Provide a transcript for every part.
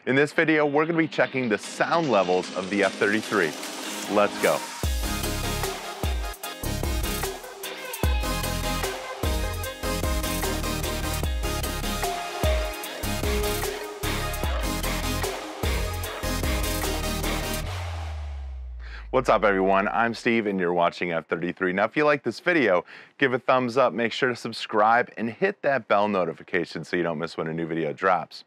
In this video, we're going to be checking the sound levels of the F33. Let's go. What's up everyone, I'm Steve and you're watching F33. Now if you like this video, give a thumbs up, make sure to subscribe and hit that bell notification so you don't miss when a new video drops.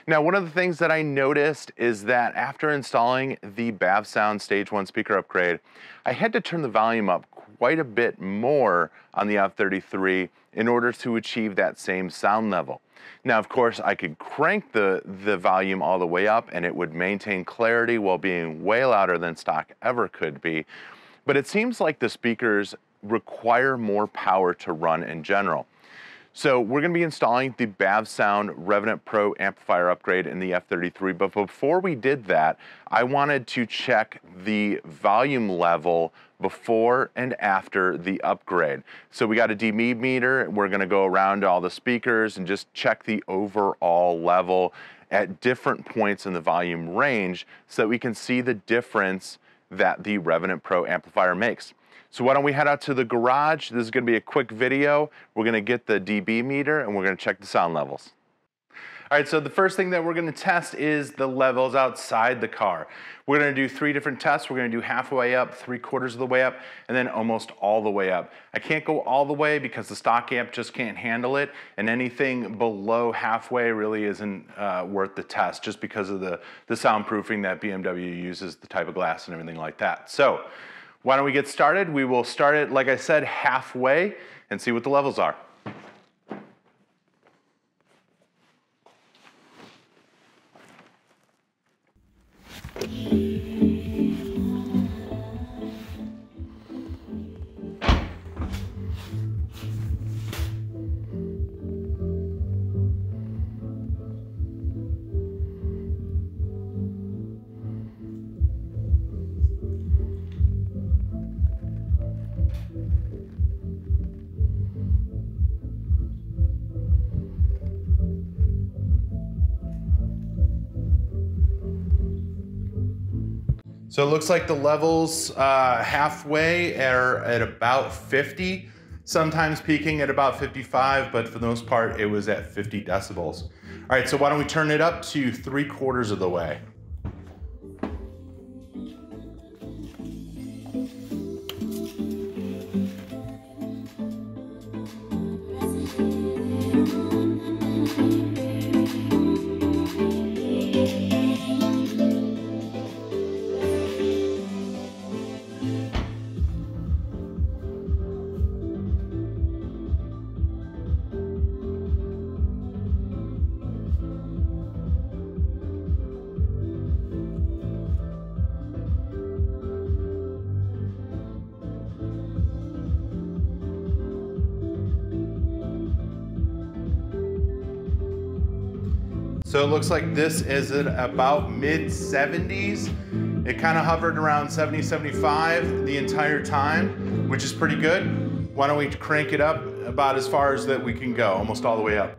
Now one of the things that I noticed is that after installing the Bavsound Stage 1 speaker upgrade, I had to turn the volume up quite a bit more on the F33 in order to achieve that same sound level. Now, of course, I could crank the volume all the way up and it would maintain clarity while being way louder than stock ever could be. But it seems like the speakers require more power to run in general. So we're going to be installing the Bavsound Revenant Pro Amplifier upgrade in the F33, but before we did that, I wanted to check the volume level before and after the upgrade. So we got a dB meter, we're going to go around all the speakers and just check the overall level at different points in the volume range so that we can see the difference that the Revenant Pro Amplifier makes. So why don't we head out to the garage. This is going to be a quick video. We're going to get the dB meter and we're going to check the sound levels. All right, so the first thing that we're going to test is the levels outside the car. We're going to do 3 different tests. We're going to do halfway up, 3/4 of the way up, and then almost all the way up. I can't go all the way because the stock amp just can't handle it, and anything below halfway really isn't worth the test just because of the soundproofing that BMW uses, the type of glass and everything like that. So why don't we get started? We will start it, like I said, halfway and see what the levels are. So it looks like the levels halfway are at about 50, sometimes peaking at about 55, but for the most part, it was at 50 decibels. All right, so why don't we turn it up to 3/4 of the way. So it looks like this is at about mid-70s. It kind of hovered around 70, 75 the entire time, which is pretty good. Why don't we crank it up about as far as that we can go, almost all the way up.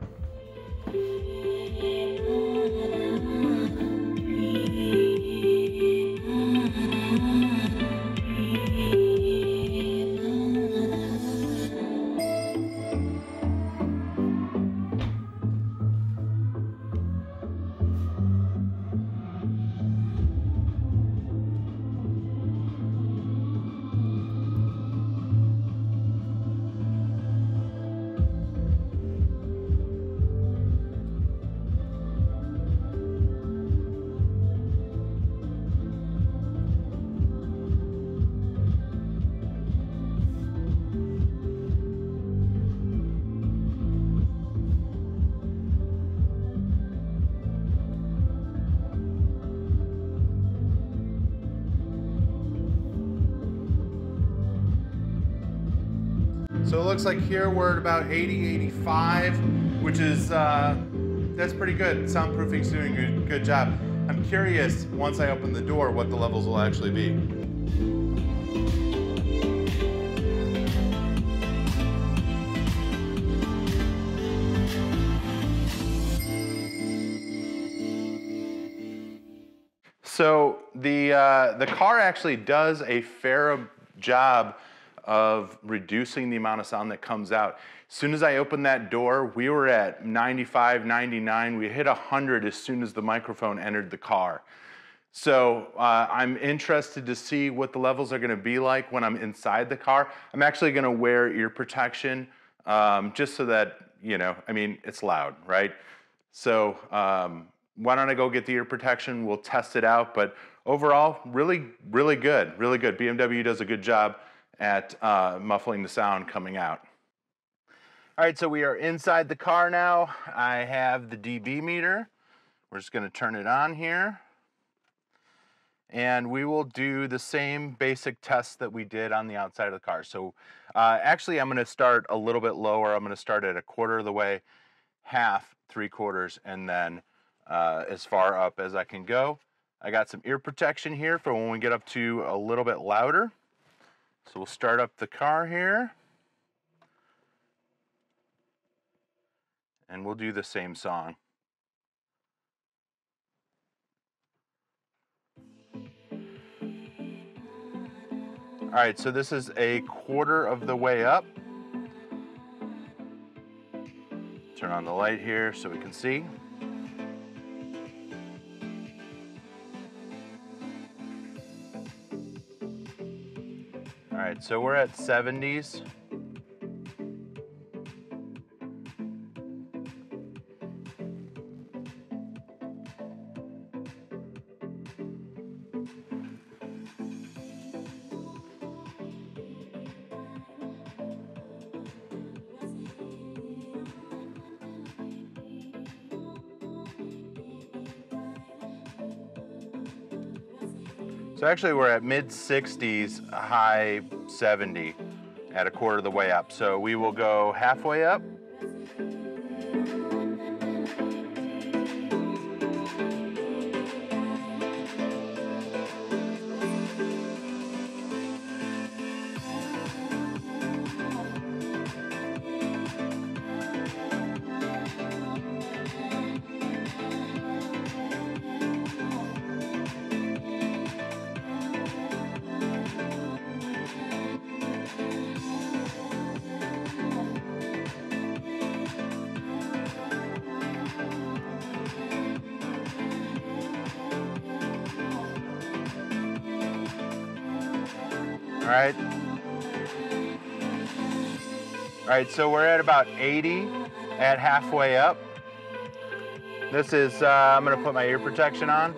So it looks like here we're at about 80, 85, which is, that's pretty good. Soundproofing's doing a good job. I'm curious, once I open the door, what the levels will actually be. So the car actually does a fair job of reducing the amount of sound that comes out. As soon as I opened that door, we were at 95, 99. We hit 100 as soon as the microphone entered the car. So I'm interested to see what the levels are gonna be like when I'm inside the car. I'm actually gonna wear ear protection just so that, you know, I mean, it's loud, right? So why don't I go get the ear protection? We'll test it out, but overall, really good, really good. BMW does a good job at muffling the sound coming out. All right, so we are inside the car now. I have the dB meter. We're just gonna turn it on here. And we will do the same basic tests that we did on the outside of the car. So actually, I'm gonna start a little bit lower. I'm gonna start at 1/4 of the way, half, 3/4, and then as far up as I can go. I got some ear protection here for when we get up to a little bit louder. So we'll start up the car here. And we'll do the same song. All right, so this is 1/4 of the way up. Turn on the light here so we can see. All right, so we're at 70s. So actually we're at mid 60s, high 70 at 1/4 of the way up. So we will go halfway up. All right, so we're at about 80 at halfway up. This is, I'm gonna put my ear protection on.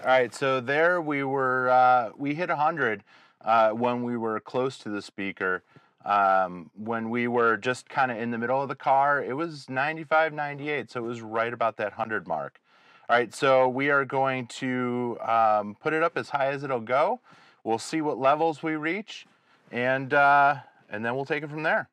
All right, so there we were, we hit 100 when we were close to the speaker. When we were just kind of in the middle of the car, it was 95, 98, so it was right about that 100 mark. All right, so we are going to put it up as high as it'll go. We'll see what levels we reach, and then we'll take it from there.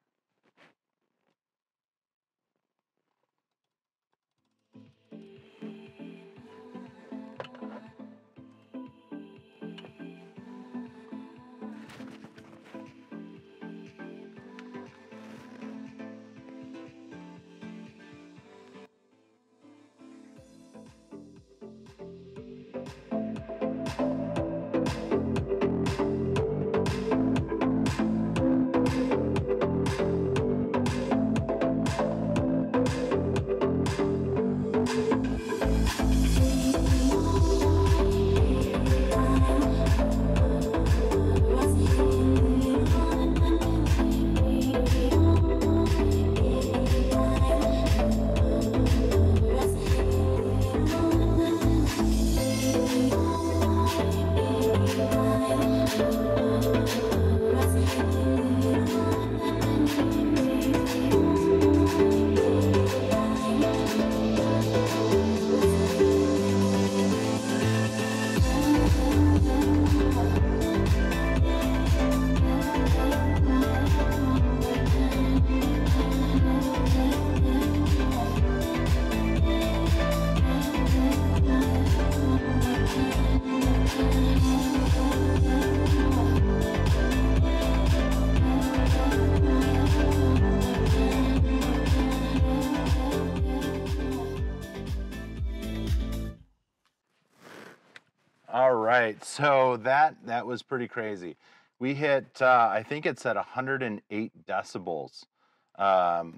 All right, so that was pretty crazy. We hit, I think it's at 108 decibels.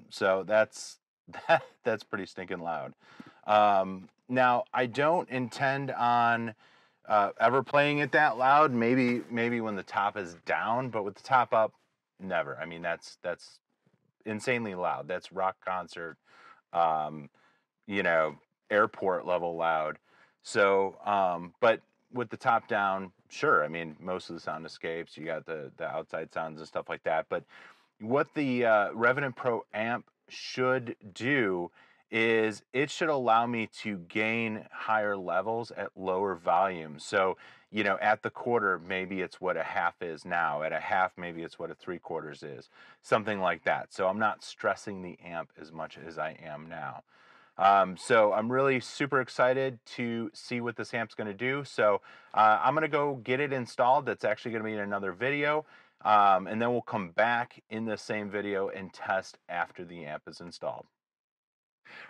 So that's pretty stinking loud. Now I don't intend on ever playing it that loud. Maybe when the top is down, but with the top up, never. I mean that's insanely loud. That's rock concert, um, you know, airport level loud. So, but with the top down, sure. I mean, most of the sound escapes. You got the outside sounds and stuff like that. But what the Revenant Pro amp should do is it should allow me to gain higher levels at lower volumes. So, you know, at the quarter, maybe it's what a half is now. At a half, maybe it's what a 3/4 is. Something like that. So I'm not stressing the amp as much as I am now. So I'm really super excited to see what this amp's going to do. So I'm going to go get it installed. That's actually going to be in another video. And then we'll come back in the same video and test after the amp is installed.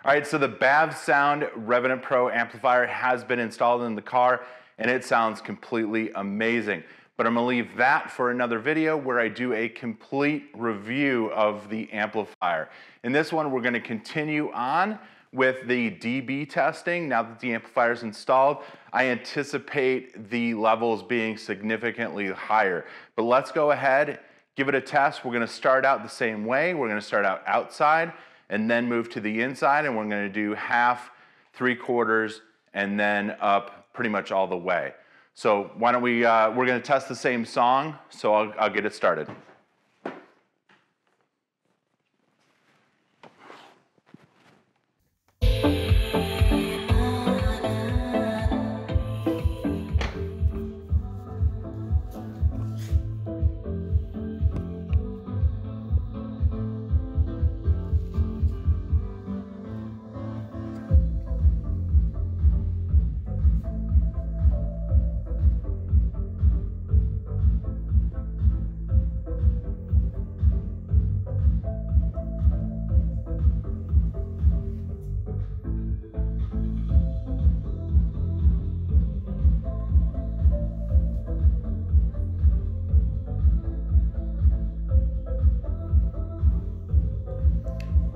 All right, so the Bavsound Revenant Pro Amplifier has been installed in the car, and it sounds completely amazing. But I'm gonna leave that for another video where I do a complete review of the amplifier. In this one, we're gonna continue on with the dB testing. Now that the amplifier is installed, I anticipate the levels being significantly higher. But let's go ahead, give it a test. We're gonna start out the same way. We're gonna start out outside and then move to the inside, and we're gonna do half, 3/4, and then up pretty much all the way. So why don't we're gonna test the same song, so I'll get it started.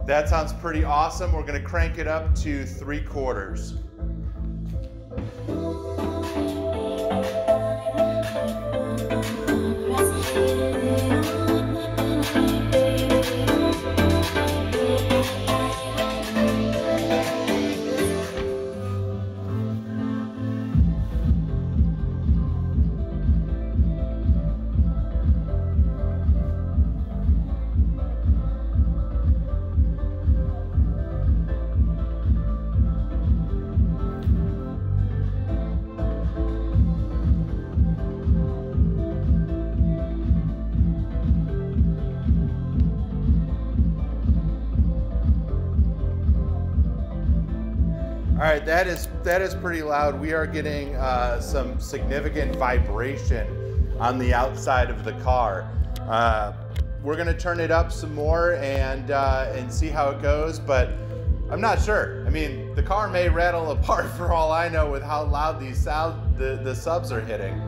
That sounds pretty awesome. We're gonna crank it up to 3/4. All right, that is pretty loud. We are getting some significant vibration on the outside of the car. We're gonna turn it up some more and see how it goes, but I'm not sure. I mean, the car may rattle apart for all I know with how loud these the subs are hitting.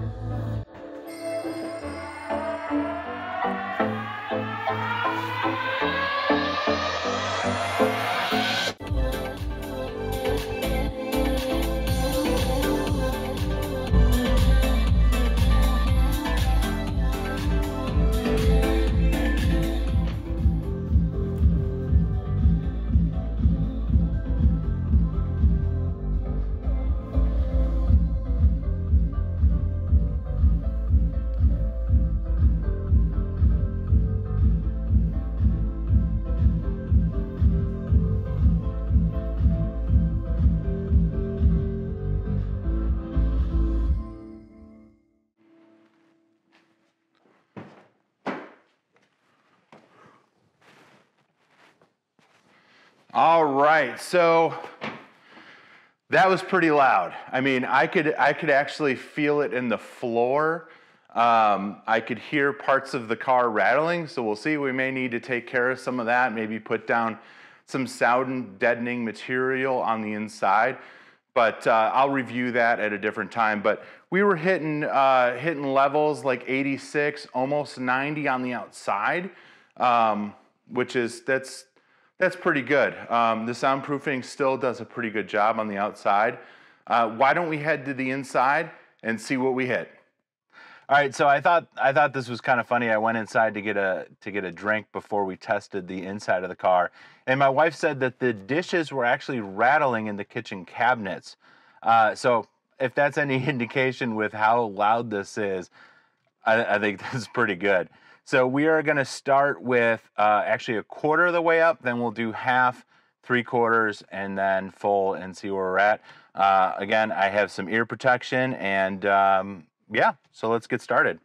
All right, so that was pretty loud. I mean, I could actually feel it in the floor. I could hear parts of the car rattling, so we'll see. We may need to take care of some of that, maybe put down some sound deadening material on the inside. but I'll review that at a different time. But we were hitting levels like 86, almost 90 on the outside, which is that's pretty good. The soundproofing still does a pretty good job on the outside. Why don't we head to the inside and see what we hit? All right, so I thought this was kind of funny. I went inside to get a drink before we tested the inside of the car, and my wife said that the dishes were actually rattling in the kitchen cabinets. So if that's any indication with how loud this is, I think this is pretty good. So we are going to start with actually a quarter of the way up, then we'll do half, 3/4, and then full, and see where we're at. Again, I have some ear protection, and yeah, so let's get started.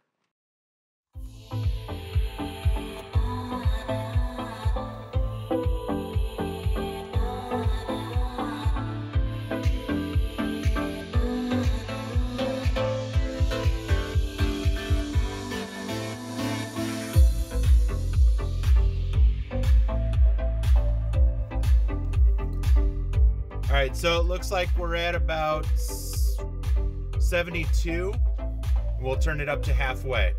All right, so it looks like we're at about 72. We'll turn it up to halfway.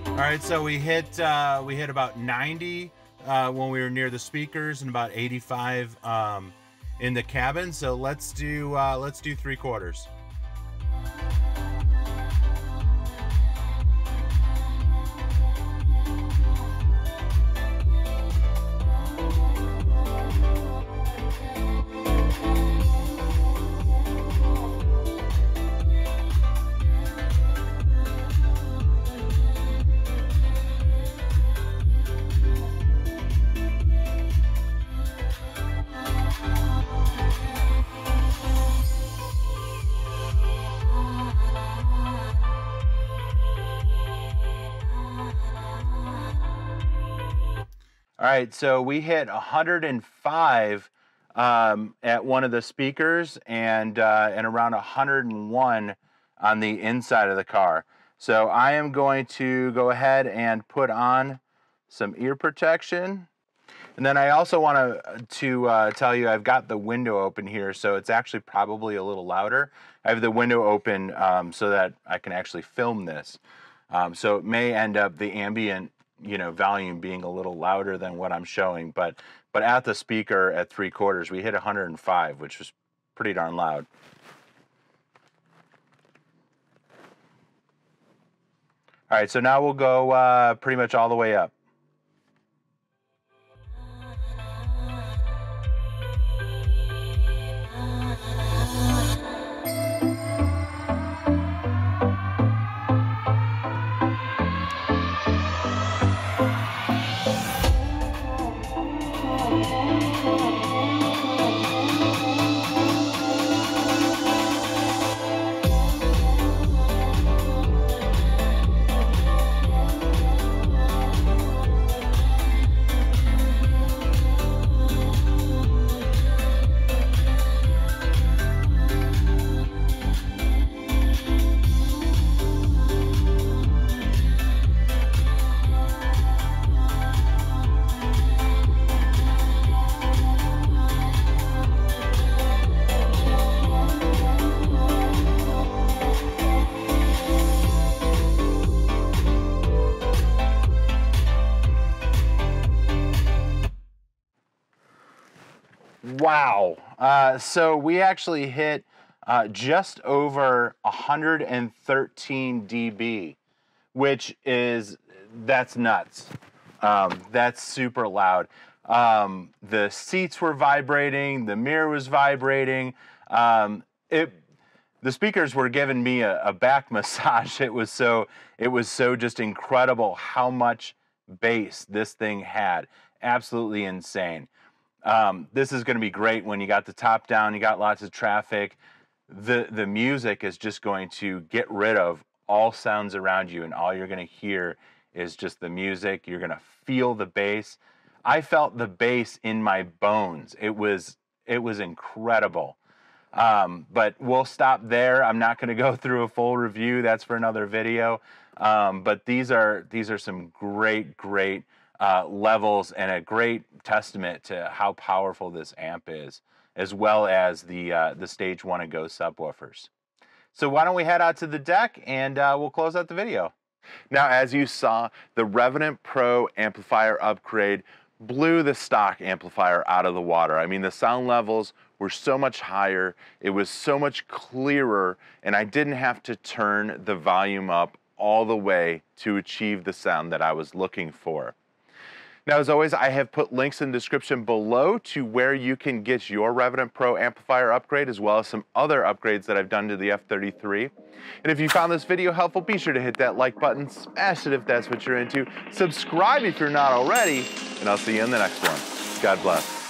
All right, so we hit about 90 when we were near the speakers, and about 85 in the cabin. So let's do 3/4. All right, so we hit 105 at one of the speakers, and around 101 on the inside of the car. So I am going to go ahead and put on some ear protection. And then I also want to tell you I've got the window open here, so it's actually probably a little louder. I have the window open so that I can actually film this. So it may end up the ambient volume being a little louder than what I'm showing, but at the speaker at 3/4, we hit 105, which was pretty darn loud. All right, so now we'll go pretty much all the way up. Wow. So we actually hit just over 113 dB, which that's nuts. That's super loud. The seats were vibrating, the mirror was vibrating. The speakers were giving me a back massage. It was so just incredible how much bass this thing had. Absolutely insane. This is going to be great when you got the top down, you got lots of traffic. the music is just going to get rid of all sounds around you, and all you're going to hear is just the music. You're going to feel the bass. I felt the bass in my bones. It was incredible. But we'll stop there. I'm not going to go through a full review. That's for another video. But these are some great levels, and a great testament to how powerful this amp is, as well as the Stage 1 and Go subwoofers. So why don't we head out to the deck, and we'll close out the video. Now, as you saw, the Revenant Pro Amplifier upgrade blew the stock amplifier out of the water. I mean, the sound levels were so much higher, it was so much clearer, and I didn't have to turn the volume up all the way to achieve the sound that I was looking for. Now, as always, I have put links in the description below to where you can get your Revenant Pro Amplifier upgrade, as well as some other upgrades that I've done to the F33. And if you found this video helpful, be sure to hit that like button, smash it if that's what you're into, subscribe if you're not already, and I'll see you in the next one. God bless.